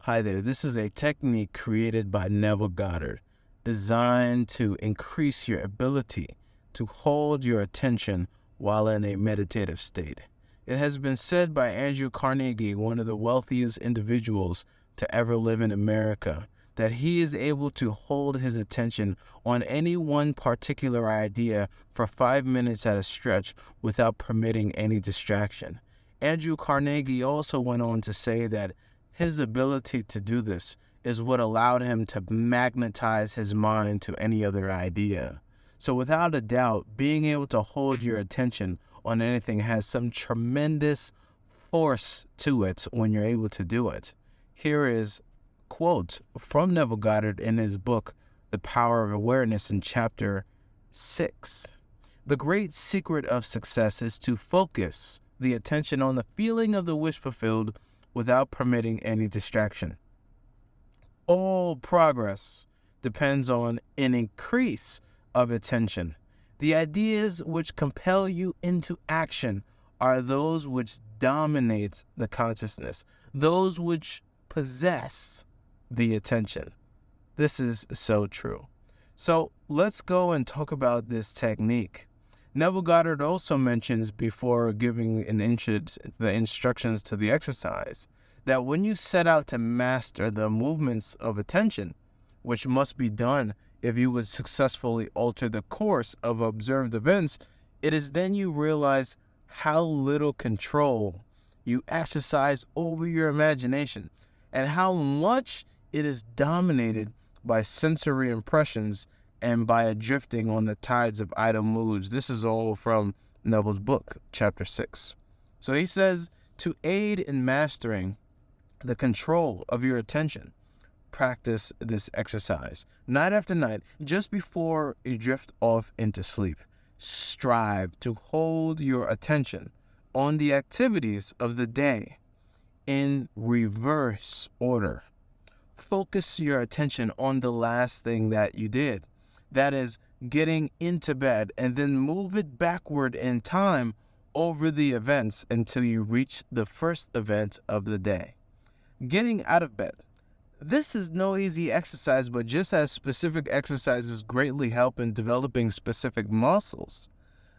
Hi there, this is a technique created by Neville Goddard, designed to increase your ability to hold your attention while in a meditative state. It has been said by Andrew Carnegie, one of the wealthiest individuals to ever live in America, that he is able to hold his attention on any one particular idea for 5 minutes at a stretch without permitting any distraction. Andrew Carnegie also went on to say that his ability to do this is what allowed him to magnetize his mind to any other idea. So without a doubt, being able to hold your attention on anything has some tremendous force to it when you're able to do it. Here is a quote from Neville Goddard in his book, The Power of Awareness, in chapter 6. The great secret of success is to focus the attention on the feeling of the wish fulfilled without permitting any distraction. All progress depends on an increase of attention. The ideas which compel you into action are those which dominate the consciousness, those which possess the attention. This is so true. So let's go and talk about this technique. Neville Goddard also mentions, before giving the instructions to the exercise, that when you set out to master the movements of attention, which must be done if you would successfully alter the course of observed events, it is then you realize how little control you exercise over your imagination and how much it is dominated by sensory impressions and by drifting on the tides of idle moods. This is all from Neville's book, chapter 6. So he says, to aid in mastering the control of your attention, practice this exercise night after night, just before you drift off into sleep. Strive to hold your attention on the activities of the day in reverse order. Focus your attention on the last thing that you did. That is, getting into bed, and then move it backward in time over the events until you reach the first event of the day. Getting out of bed. This is no easy exercise, but just as specific exercises greatly help in developing specific muscles,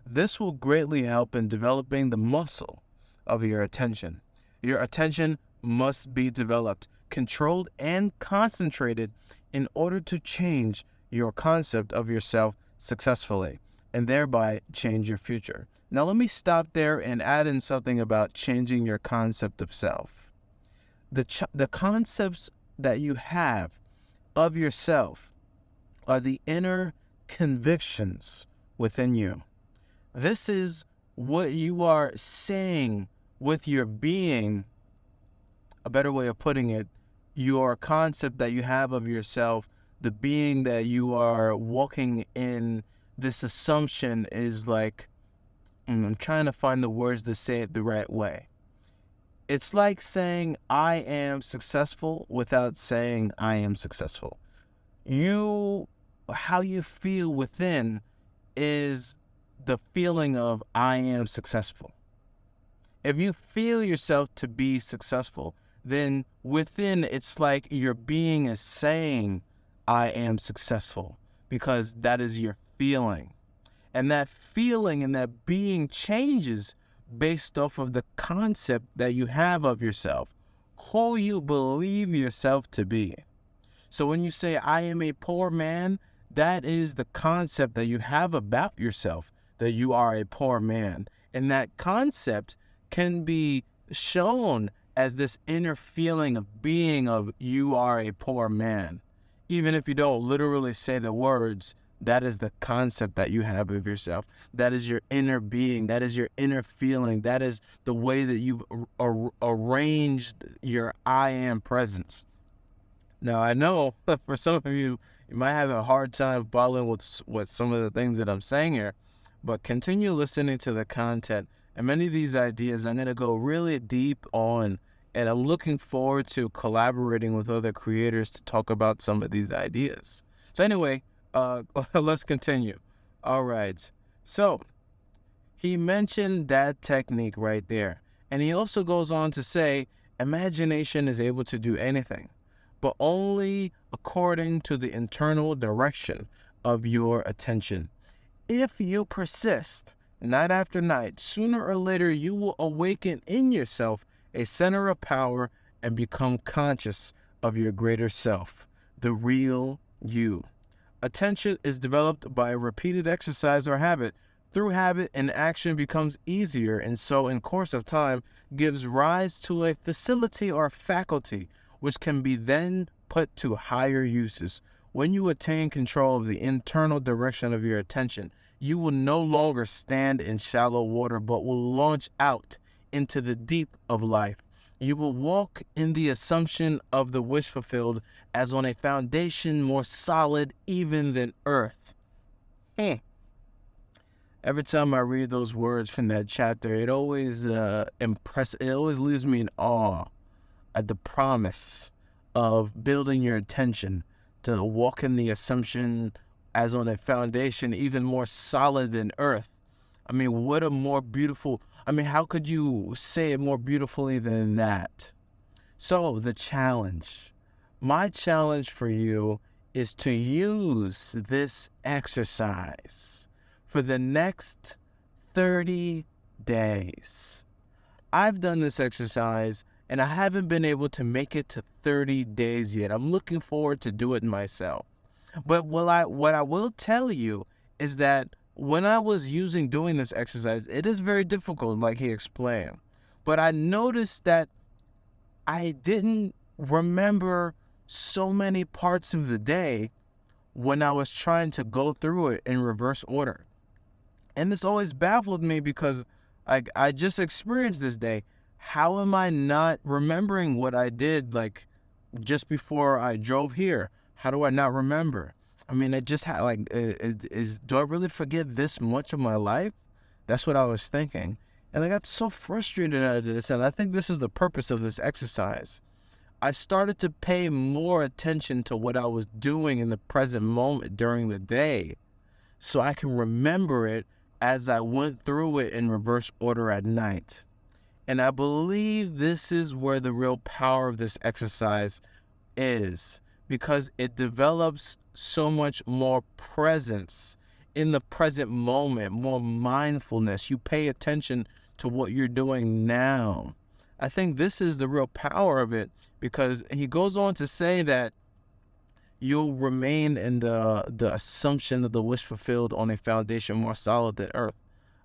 this will greatly help in developing the muscle of your attention. Your attention must be developed, controlled, and concentrated in order to change your concept of yourself successfully, and thereby change your future. Now let me stop there and add in something about changing your concept of self. The concepts that you have of yourself are the inner convictions within you. This is what you are saying with your being. A better way of putting it, your concept that you have of yourself, the being that you are walking in, this assumption is like, I'm trying to find the words to say it the right way. It's like saying I am successful without saying I am successful. How you feel within is the feeling of I am successful. If you feel yourself to be successful, then within it's like your being is saying I am successful, because that is your feeling. And that feeling and that being changes based off of the concept that you have of yourself, who you believe yourself to be. So when you say I am a poor man, that is the concept that you have about yourself, that you are a poor man. And that concept can be shown as this inner feeling of being of you are a poor man. Even if you don't literally say the words, that is the concept that you have of yourself. That is your inner being. That is your inner feeling. That is the way that you've arranged your I am presence. Now, I know for some of you, you might have a hard time following with some of the things that I'm saying here, but continue listening to the content. And many of these ideas I'm going to go really deep on, and I'm looking forward to collaborating with other creators to talk about some of these ideas. So anyway, let's continue. All right. So he mentioned that technique right there. And he also goes on to say, imagination is able to do anything. but only according to the internal direction of your attention. If you persist night after night, sooner or later you will awaken in yourself a center of power and become conscious of your greater self, the real you. Attention is developed by repeated exercise or habit. Through habit, an action becomes easier, and so in course of time gives rise to a facility or faculty, which can be then put to higher uses. When you attain control of the internal direction of your attention, you will no longer stand in shallow water, but will launch out into the deep of life. You will walk in the assumption of the wish fulfilled as on a foundation more solid even than earth. Every time I read those words from that chapter, it always it always leaves me in awe at the promise of building your attention to walk in the assumption as on a foundation even more solid than earth. I mean, what a more beautiful, how could you say it more beautifully than that? So the challenge, my challenge for you is to use this exercise for the next 30 days. I've done this exercise and I haven't been able to make it to 30 days yet. I'm looking forward to do it myself. But what I will tell you is that when I was doing this exercise, it is very difficult, like he explained. But I noticed that I didn't remember so many parts of the day when I was trying to go through it in reverse order. And this always baffled me because I just experienced this day. How am I not remembering what I did like just before I drove here? How do I not remember? It just do I really forget this much of my life? That's what I was thinking. And I got so frustrated out of this, and I think this is the purpose of this exercise. I started to pay more attention to what I was doing in the present moment during the day so I can remember it as I went through it in reverse order at night. And I believe this is where the real power of this exercise is, because it develops so much more presence in the present moment, more mindfulness. You pay attention to what you're doing now. I think this is the real power of it, because he goes on to say that you'll remain in the assumption of the wish fulfilled on a foundation more solid than earth.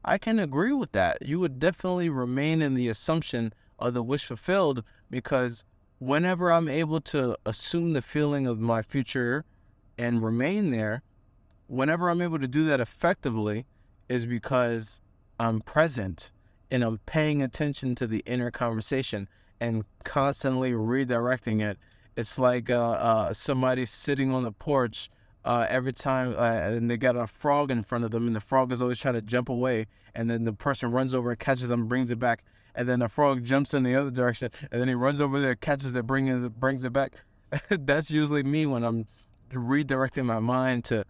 I can agree with that. You would definitely remain in the assumption of the wish fulfilled, because whenever I'm able to assume the feeling of my future and remain there, whenever I'm able to do that effectively, is because I'm present and I'm paying attention to the inner conversation and constantly redirecting it. It's like somebody sitting on the porch every time and they got a frog in front of them, and the frog is always trying to jump away, and then the person runs over and catches them, brings it back, and then the frog jumps in the other direction, and then he runs over there, catches it, brings it back. That's usually me when I'm redirecting my mind to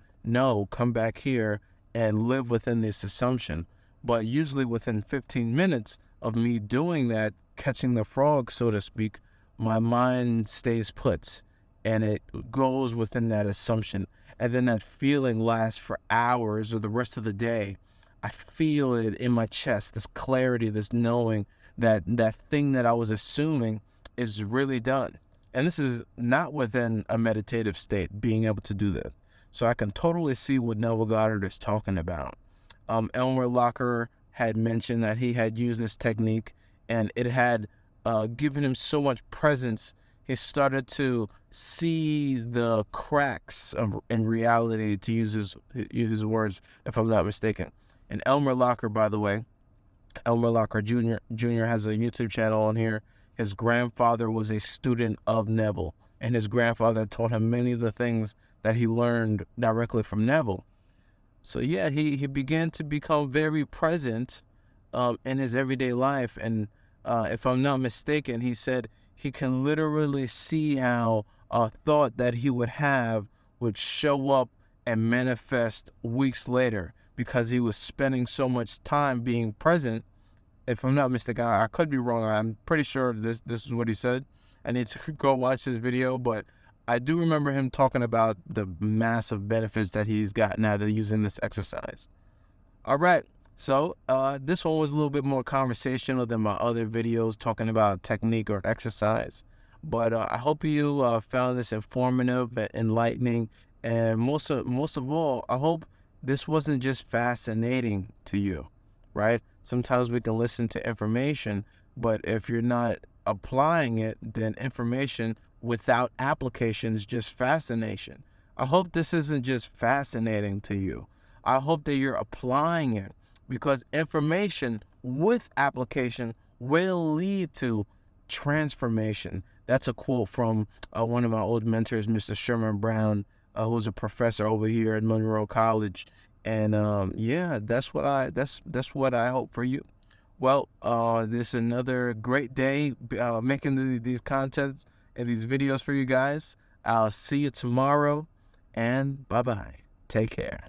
come back here and live within this assumption. But usually within 15 minutes of me doing that, catching the frog, so to speak, my mind stays put and it goes within that assumption. And then that feeling lasts for hours or the rest of the day. I feel it in my chest, this clarity, this knowing that that thing that I was assuming is really done. And this is not within a meditative state, being able to do that. So I can totally see what Neville Goddard is talking about. Elmer Locker had mentioned that he had used this technique and it had given him so much presence. He started to see the cracks in reality, to use his words, if I'm not mistaken. And Elmer Locker, by the way, Elmer Locker Jr. has a YouTube channel on here. His grandfather was a student of Neville, and his grandfather taught him many of the things that he learned directly from Neville. So yeah, he began to become very present in his everyday life. And if I'm not mistaken, he said he can literally see how a thought that he would have would show up and manifest weeks later, because he was spending so much time being present. If I'm not mistaken, I could be wrong. I'm pretty sure this is what he said. I need to go watch this video, but I do remember him talking about the massive benefits that he's gotten out of using this exercise. All right. So this one was a little bit more conversational than my other videos talking about technique or exercise. But I hope you found this informative, enlightening, and most of all, I hope this wasn't just fascinating to you, right? Sometimes we can listen to information, but if you're not applying it, then information without application is just fascination. I hope this isn't just fascinating to you. I hope that you're applying it, because information with application will lead to transformation. That's a quote from one of my old mentors, Mr. Sherman Brown, who's a professor over here at Monroe College. And yeah, that's what I hope for you. Well, this is another great day making these contents and these videos for you guys. I'll see you tomorrow, and bye-bye. Take care.